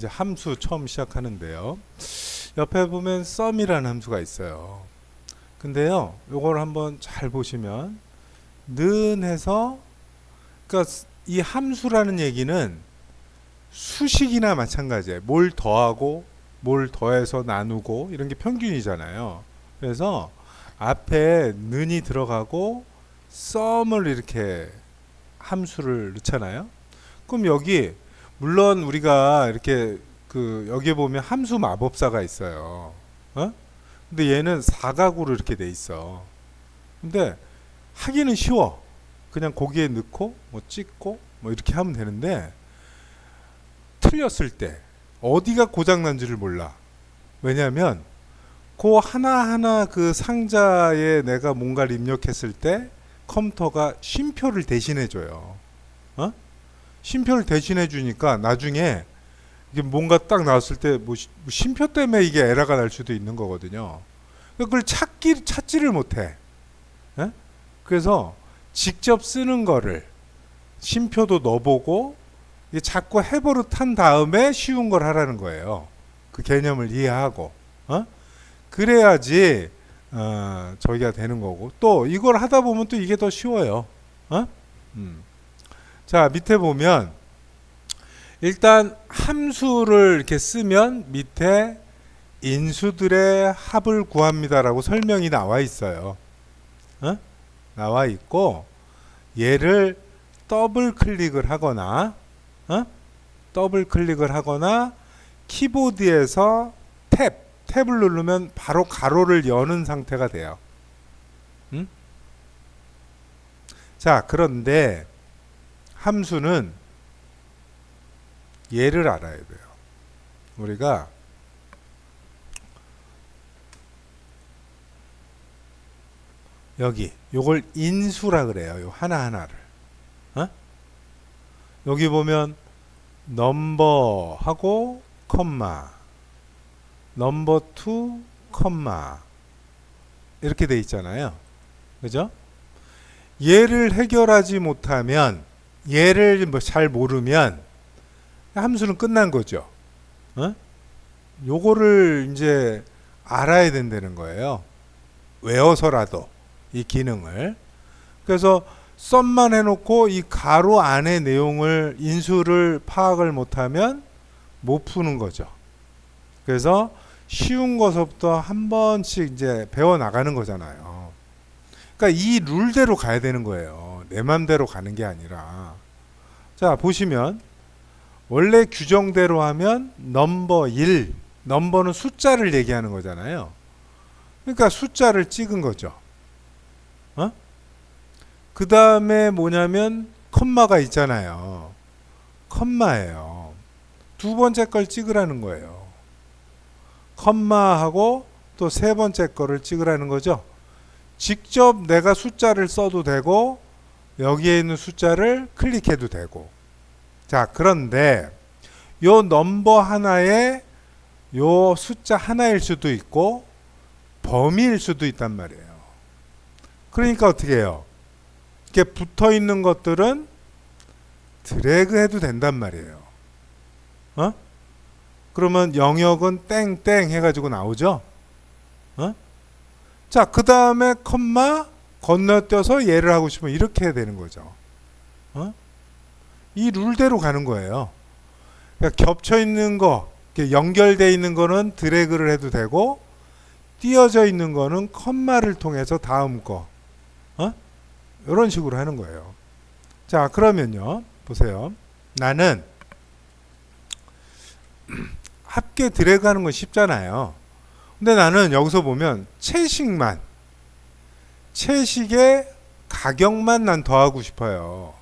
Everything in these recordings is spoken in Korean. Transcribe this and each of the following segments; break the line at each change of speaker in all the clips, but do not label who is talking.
이제 함수 처음 시작하는데요. 옆에 보면 sum이라는 함수가 있어요. 근데요, 요걸 한번 잘 보시면 는 해서, 그러니까 이 함수라는 얘기는 수식이나 마찬가지예요. 뭘 더하고 뭘 더해서 나누고 이런 게 평균이잖아요. 그래서 앞에 는이 들어가고 sum을 이렇게 함수를 넣잖아요. 그럼 여기 물론 우리가 이렇게 여기에 보면 함수 마법사가 있어요. 근데 얘는 사각으로 이렇게 돼 있어. 근데 하기는 쉬워. 그냥 거기에 넣고 뭐 찍고 뭐 이렇게 하면 되는데 틀렸을 때 어디가 고장난지를 몰라. 왜냐하면 그 하나하나 그 상자에 내가 뭔가를 입력했을 때 컴퓨터가 쉼표를 대신해 줘요. 쉼표를 대신해 주니까 나중에 이게 뭔가 딱 나왔을 때 뭐 쉼표 때문에 이게 에러가 날 수도 있는 거거든요. 그걸 찾지를 못해. 그래서 직접 쓰는 거를 쉼표도 넣어보고 자꾸 해버릇한 다음에 쉬운 걸 하라는 거예요. 그 개념을 이해하고 그래야지 저기가 되는 거고, 또 이걸 하다 보면 또 이게 더 쉬워요. 자, 밑에 보면 일단 함수를 이렇게 쓰면 밑에 인수들의 합을 구합니다라고 설명이 나와 있어요. 나와 있고, 얘를 더블 클릭을 하거나 키보드에서 탭을 누르면 바로 가로를 여는 상태가 돼요. 자, 그런데 함수는 얘를 알아야 돼요. 우리가 여기 요걸 인수라 그래요. 요 하나하나를. 여기 보면 넘버하고 컴마, 넘버 2 컴마 이렇게 돼 있잖아요. 그죠? 얘를 해결하지 못하면, 얘를 잘 모르면 함수는 끝난 거죠. 요거를 이제 알아야 된다는 거예요. 외워서라도 이 기능을. 그래서 썸만 해놓고 이 가로 안의 내용을, 인수를 파악을 못하면 못 푸는 거죠. 그래서 쉬운 것부터 한 번씩 이제 배워 나가는 거잖아요. 그러니까 이 룰대로 가야 되는 거예요. 내 맘대로 가는 게 아니라. 자, 보시면 원래 규정대로 하면 넘버 1, 넘버는 숫자를 얘기하는 거잖아요. 그러니까 숫자를 찍은 거죠. 그 다음에 뭐냐면 컴마가 있잖아요. 컴마예요. 두 번째 걸 찍으라는 거예요. 컴마하고 또 세 번째 거를 찍으라는 거죠. 직접 내가 숫자를 써도 되고 여기에 있는 숫자를 클릭해도 되고. 자, 그런데 요 넘버 하나에 요 숫자 하나일 수도 있고 범위일 수도 있단 말이에요. 그러니까 어떻게 해요? 이렇게 붙어 있는 것들은 드래그 해도 된단 말이에요. 그러면 영역은 땡땡 해가지고 나오죠. 자, 그 다음에 컴마 건너뛰어서 얘를 하고 싶으면 이렇게 해야 되는 거죠. 이 룰대로 가는 거예요. 그러니까 겹쳐 있는 거, 연결되어 있는 거는 드래그를 해도 되고, 띄어져 있는 거는 컴마를 통해서 다음 거, 이런 식으로 하는 거예요. 자, 그러면요, 보세요. 나는 합계 드래그 하는 건 쉽잖아요. 근데 나는 여기서 보면 채식에 가격만 난 더하고 싶어요.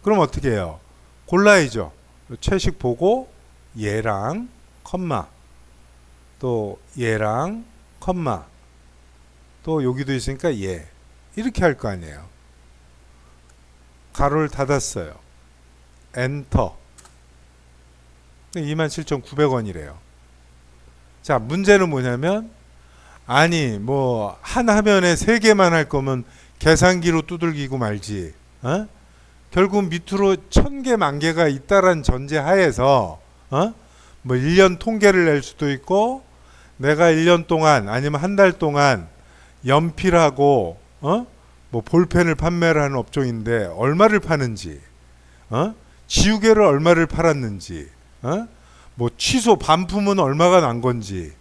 그럼 어떻게 해요? 골라야죠. 채식 보고 얘랑 컴마, 또 얘랑 컴마, 또 여기도 있으니까 얘, 이렇게 할 거 아니에요. 가로를 닫았어요. 엔터. 27,900원이래요. 자, 문제는 뭐냐면, 아니 뭐 한 화면에 3개만 할 거면 계산기로 두들기고 말지. 결국 밑으로 1000개, 10,000개가 있다란 전제 하에서 뭐 1년 통계를 낼 수도 있고 내가 1년 동안 아니면 한 달 동안 연필하고 뭐 볼펜을 판매를 하는 업종인데 얼마를 파는지, 지우개를 얼마를 팔았는지, 뭐 취소 반품은 얼마가 난 건지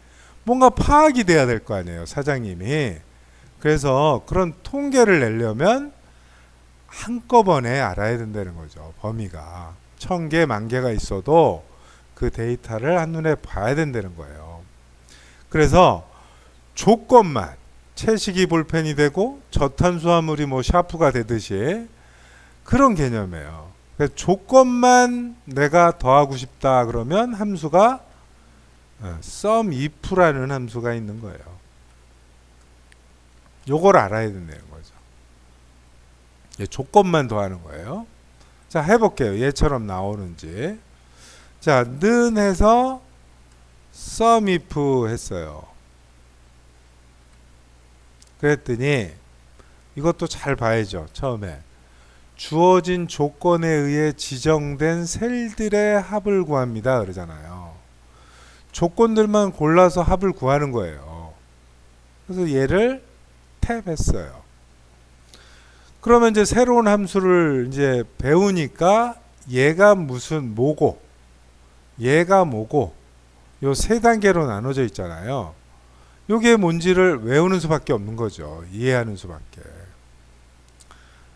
뭔가 파악이 돼야 될 거 아니에요, 사장님이. 그래서 그런 통계를 내려면 한꺼번에 알아야 된다는 거죠. 범위가 1000개, 10,000개가 있어도 그 데이터를 한눈에 봐야 된다는 거예요. 그래서 조건만 채식이 볼펜이 되고 저탄수화물이 뭐 샤프가 되듯이 그런 개념이에요. 그래서 조건만 내가 더하고 싶다 그러면 함수가 sumif라는 함수가 있는 거예요. 요걸 알아야 된다는 거죠. 조건만 더하는 거예요. 자, 해볼게요. 얘처럼 나오는지. 자, 는 해서 sumif 했어요. 그랬더니 이것도 잘 봐야죠. 처음에 주어진 조건에 의해 지정된 셀들의 합을 구합니다 그러잖아요. 조건들만 골라서 합을 구하는 거예요. 그래서 얘를 탭했어요. 그러면 이제 새로운 함수를 이제 배우니까 얘가 무슨 뭐고 얘가 뭐고 요 세 단계로 나눠져 있잖아요. 요게 뭔지를 외우는 수밖에 없는 거죠. 이해하는 수밖에.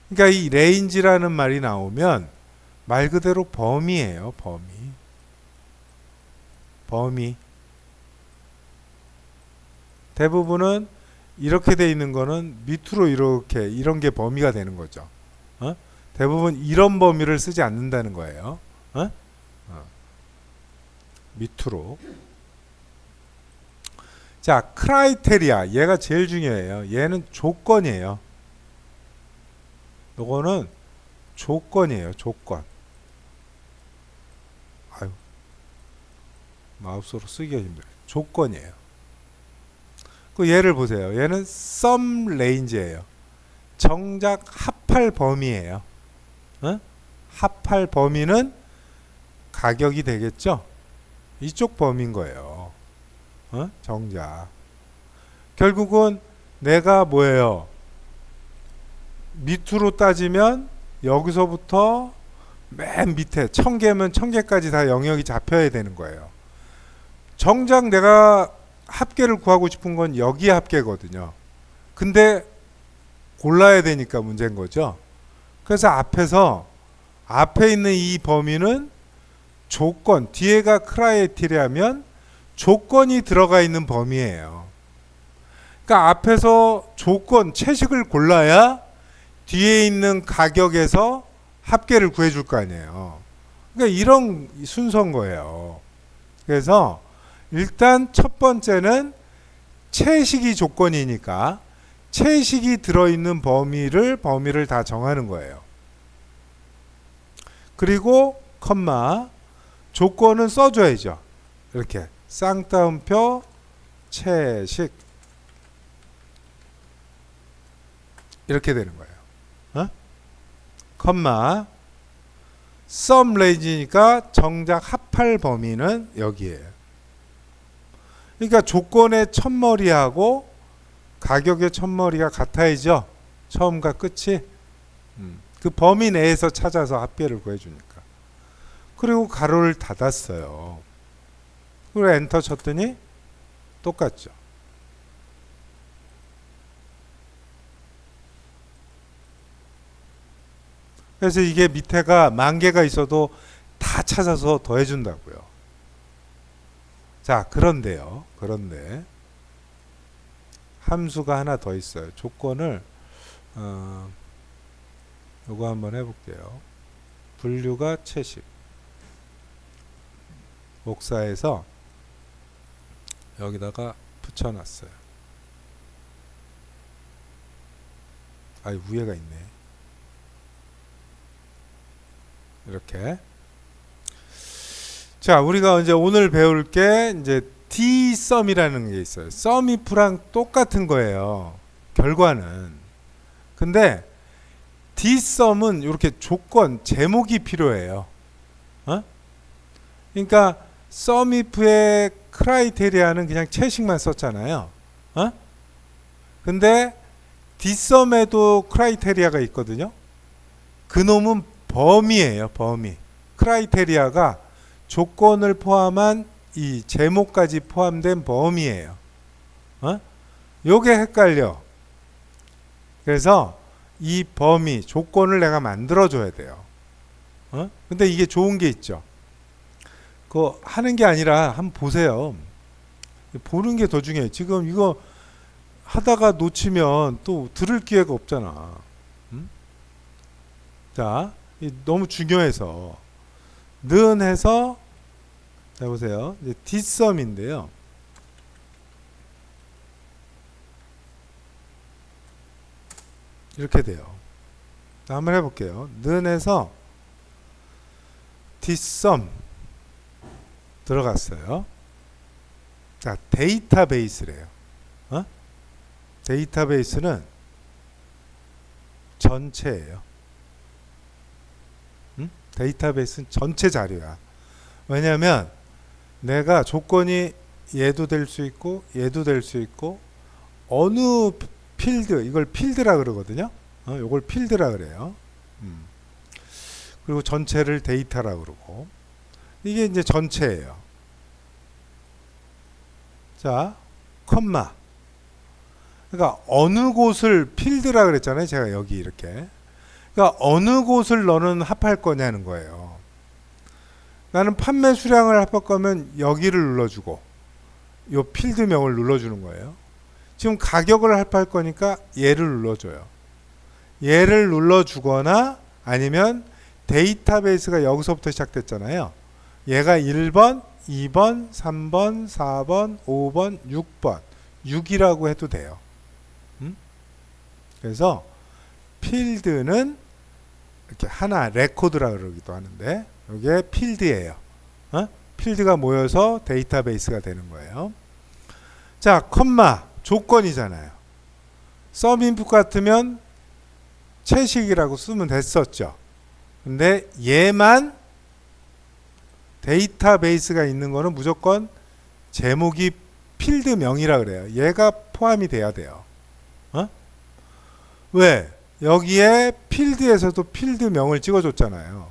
그러니까 이 레인지라는 말이 나오면 말 그대로 범위예요. 범위. 대부분은 이렇게 돼 있는 거는 밑으로 이렇게 이런 게 범위가 되는 거죠. 대부분 이런 범위를 쓰지 않는다는 거예요. 밑으로. 자, 크라이테리아. 얘가 제일 중요해요. 얘는 조건이에요. 요거는 조건이에요. 조건. 아유, 마우스로 쓰기가 힘들어요. 조건이에요. 그 얘를 보세요. 얘는 sum range예요. 정작 합할 범위예요. 합할 범위는 가격이 되겠죠? 이쪽 범위인 거예요. 정작. 결국은 내가 뭐예요? 밑으로 따지면 여기서부터 맨 밑에 1000개면 1000개까지 다 영역이 잡혀야 되는 거예요. 정작 내가 합계를 구하고 싶은 건 여기 합계거든요. 근데 골라야 되니까 문제인 거죠. 그래서 앞에 있는 이 범위는 조건, 뒤에가 크라이테리아면 조건이 들어가 있는 범위예요. 그러니까 앞에서 조건, 채식을 골라야 뒤에 있는 가격에서 합계를 구해줄 거 아니에요. 그러니까 이런 순서인 거예요. 그래서 일단 첫 번째는 채식이 조건이니까 채식이 들어있는 범위를 다 정하는 거예요. 그리고 컴마 조건은 써줘야죠. 이렇게 쌍따옴표 채식 이렇게 되는 거예요. 컴마 sum range니까 정작 합할 범위는 여기에요. 그러니까 조건의 첫머리하고 가격의 첫머리가 같아야죠. 처음과 끝이. 그 범위 내에서 찾아서 합계를 구해주니까. 그리고 가로를 닫았어요. 그리고 엔터 쳤더니 똑같죠. 그래서 이게 밑에가 10,000개가 있어도 다 찾아서 더해준다고요. 자, 그런데 함수가 하나 더 있어요. 조건을 요거 한번 해볼게요. 분류가 채식 목사에서 여기다가 붙여놨어요. 아, 위에가 있네. 이렇게. 자, 우리가 이제 오늘 배울 게 이제 dsum이라는 게 있어요. sumif랑 똑같은 거예요. 결과는. 근데 dsum은 이렇게 조건, 제목이 필요해요. 그러니까 썸if의 크라이테리아는 그냥 채식만 썼잖아요. 어? 근데 뒷섬에도 크라이테리아가 있거든요. 그놈은 범위예요. 범위. 크라이테리아가 조건을 포함한 이 제목까지 포함된 범위예요. 어? 요게 헷갈려. 그래서 이 범위, 조건을 내가 만들어줘야 돼요. 어? 근데 이게 좋은 게 있죠. 그거 하는 게 아니라 한번 보세요. 보는 게 더 중요해요. 지금 이거 하다가 놓치면 또 들을 기회가 없잖아. 자, 너무 중요해서 는 해서 자 보세요. 이제 뒷섬인데요. 이렇게 돼요. 자, 한번 해볼게요. 는 해서 뒷섬 들어갔어요. 자, 데이터베이스래요. 어? 데이터베이스는 전체예요. 데이터베이스는 전체 자료야. 왜냐하면 내가 조건이 얘도 될 수 있고 얘도 될 수 있고 어느 필드, 이걸 필드라 그러거든요. 이걸 필드라 그래요. 그리고 전체를 데이터라 그러고 이게 이제 전체예요. 자, 컴마. 그러니까 어느 곳을 필드라 그랬잖아요. 제가 여기 이렇게. 그러니까 어느 곳을 너는 합할 거냐는 거예요. 나는 판매 수량을 합할 거면 여기를 눌러주고 요 필드명을 눌러주는 거예요. 지금 가격을 합할 거니까 얘를 눌러줘요. 얘를 눌러주거나 아니면 데이터베이스가 여기서부터 시작됐잖아요. 얘가 1번, 2번, 3번, 4번, 5번, 6번 6이라고 해도 돼요. 그래서 필드는 이렇게 하나 레코드라 그러기도 하는데 이게 필드예요. 필드가 모여서 데이터베이스가 되는 거예요. 자, 컴마 조건이잖아요. 썸인풋 같으면 채식이라고 쓰면 됐었죠. 근데 얘만 데이터베이스가 있는 거는 무조건 제목이 필드명이라 그래요. 얘가 포함이 돼야 돼요. 왜? 여기에 필드에서도 필드명을 찍어줬잖아요.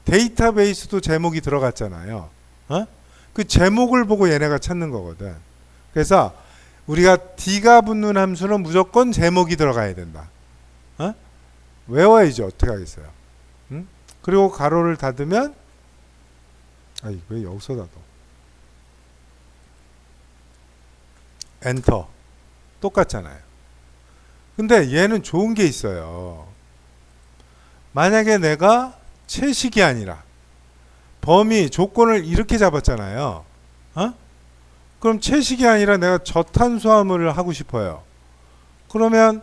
데이터베이스도 제목이 들어갔잖아요. 그 제목을 보고 얘네가 찾는 거거든. 그래서 우리가 D가 붙는 함수는 무조건 제목이 들어가야 된다. 외워야죠. 어떻게 하겠어요. 그리고 가로를 닫으면 아이 왜 여기서 닫아. 엔터. 똑같잖아요. 근데 얘는 좋은 게 있어요. 만약에 내가 채식이 아니라 범위 조건을 이렇게 잡았잖아요. 그럼 채식이 아니라 내가 저탄수화물을 하고 싶어요. 그러면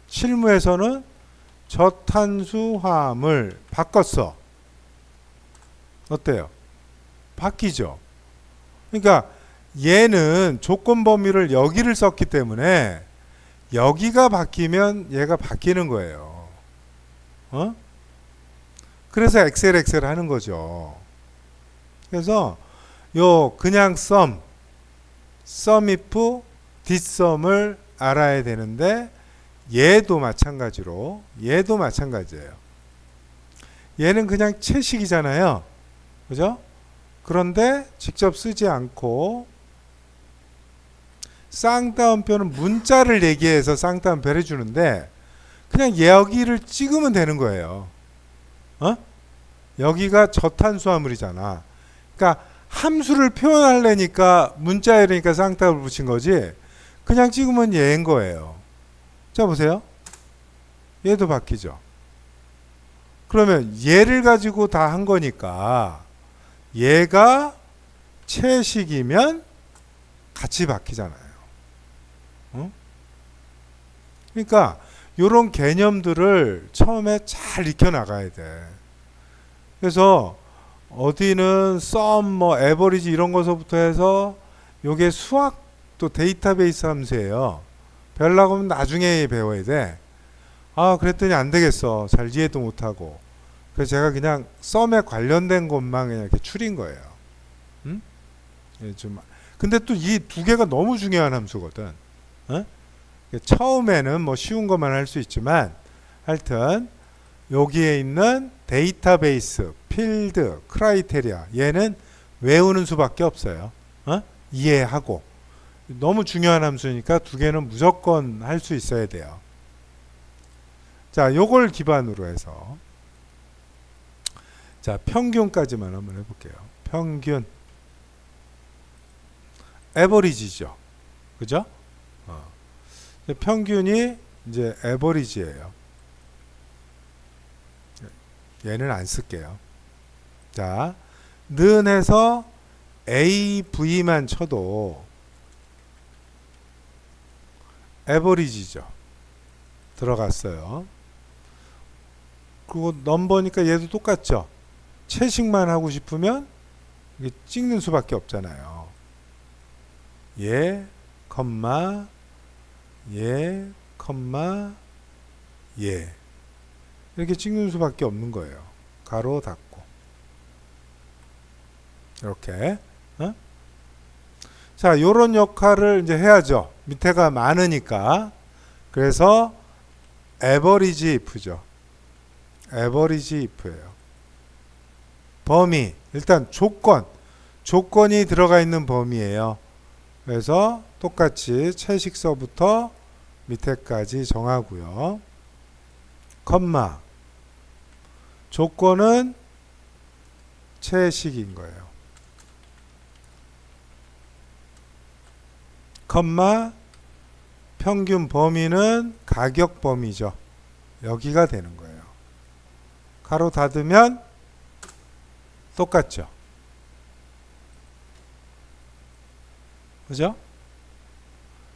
실무에서는 저탄수화물 바꿨어. 어때요? 바뀌죠. 그러니까 얘는 조건 범위를 여기를 썼기 때문에 여기가 바뀌면 얘가 바뀌는 거예요. 그래서 엑셀 하는 거죠. 그래서 요 그냥 썸if 뒷썸을 알아야 되는데 얘도 마찬가지예요. 얘는 그냥 채식이잖아요. 그죠? 그런데 직접 쓰지 않고 쌍따옴표는 문자를 얘기해서 쌍따옴표를 해주는데 그냥 여기를 찍으면 되는 거예요. 여기가 저탄수화물이잖아. 그러니까 함수를 표현하려니까 문자열이니까 쌍따옴을 붙인 거지 그냥 찍으면 얘인 거예요. 자 보세요. 얘도 바뀌죠. 그러면 얘를 가지고 다 한 거니까 얘가 채식이면 같이 바뀌잖아요. 그러니까 이런 개념들을 처음에 잘 익혀 나가야 돼. 그래서 어디는 썸, 에버리지 이런 것부터 해서 요게 수학 또 데이터베이스 함수예요. 배우려고 하면 나중에 배워야 돼. 그랬더니 안 되겠어. 잘 이해도 못하고. 그래서 제가 그냥 썸에 관련된 것만 그냥 이렇게 추린 거예요. 음? 예, 좀 근데 또 이 두 개가 너무 중요한 함수거든. 어? 처음에는 뭐 쉬운 것만 할 수 있지만 하여튼 여기에 있는 데이터베이스, 필드, 크라이테리아 얘는 외우는 수밖에 없어요. 어? 이해하고 너무 중요한 함수니까 두 개는 무조건 할 수 있어야 돼요. 자, 요걸 기반으로 해서 자, 평균까지만 한번 해볼게요. 평균 에버리지죠. 그죠? 어. 평균이 이제 에버리지예요. 얘는 안 쓸게요. 자, 는 해서 AV만 쳐도 에버리지죠. 들어갔어요. 그리고 넘버니까 얘도 똑같죠. 채식만 하고 싶으면 이게 찍는 수밖에 없잖아요. 얘, 컴마, 얘, 컴마, 얘. 이렇게 찍는 수밖에 없는 거예요. 가로 닫고. 이렇게. 어? 자, 요런 역할을 이제 해야죠. 밑에가 많으니까. 그래서 에버리지 if죠. 에버리지 if예요. 범위. 일단 조건이 들어가 있는 범위예요. 그래서 똑같이 채식서부터 밑에까지 정하고요. 컴마. 조건은 채식인 거예요. 컴마. 평균 범위는 가격 범위죠. 여기가 되는 거예요. 가로 닫으면 똑같죠. 그죠?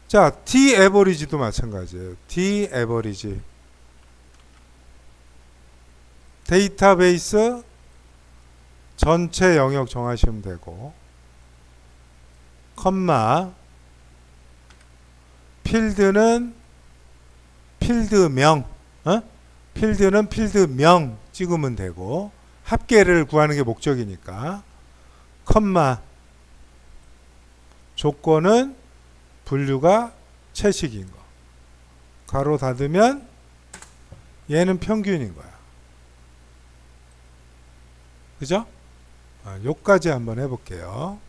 자, D 에버리지도 마찬가지예요. D 에버리지. 데이터베이스 전체 영역 정하시면 되고, 컴마, 필드는 필드명, 필드는 필드명 찍으면 되고, 합계를 구하는 게 목적이니까, 컴마, 조건은 분류가 채식인 거. 가로 닫으면 얘는 평균인 거야. 그죠? 요까지 한번 해볼게요.